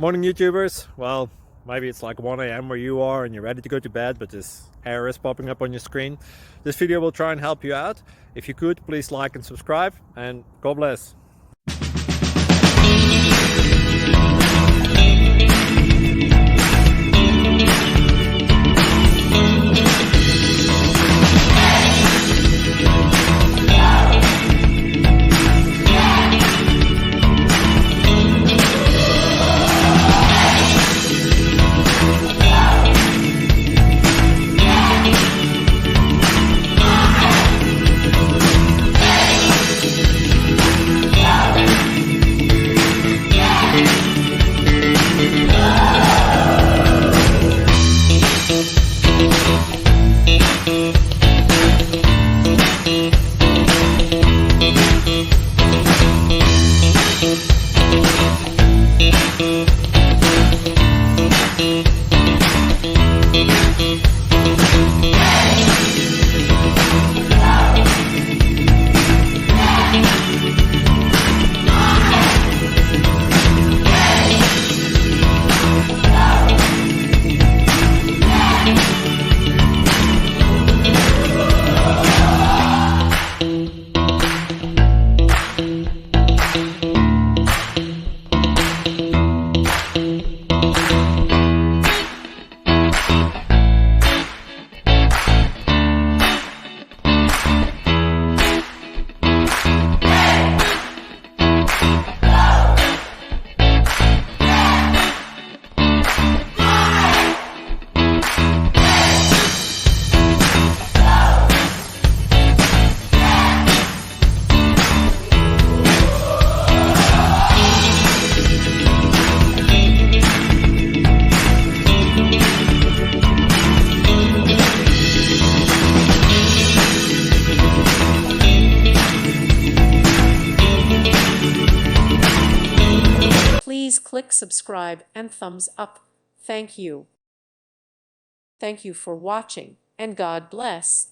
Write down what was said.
Morning YouTubers. Well, maybe it's like 1 a.m. where you are and you're ready to go to bed, but this error is popping up on your screen. This video will try and help you out. If you could, please like and subscribe, and God bless. Please click subscribe and thumbs up. Thank you. Thank you for watching, and God bless.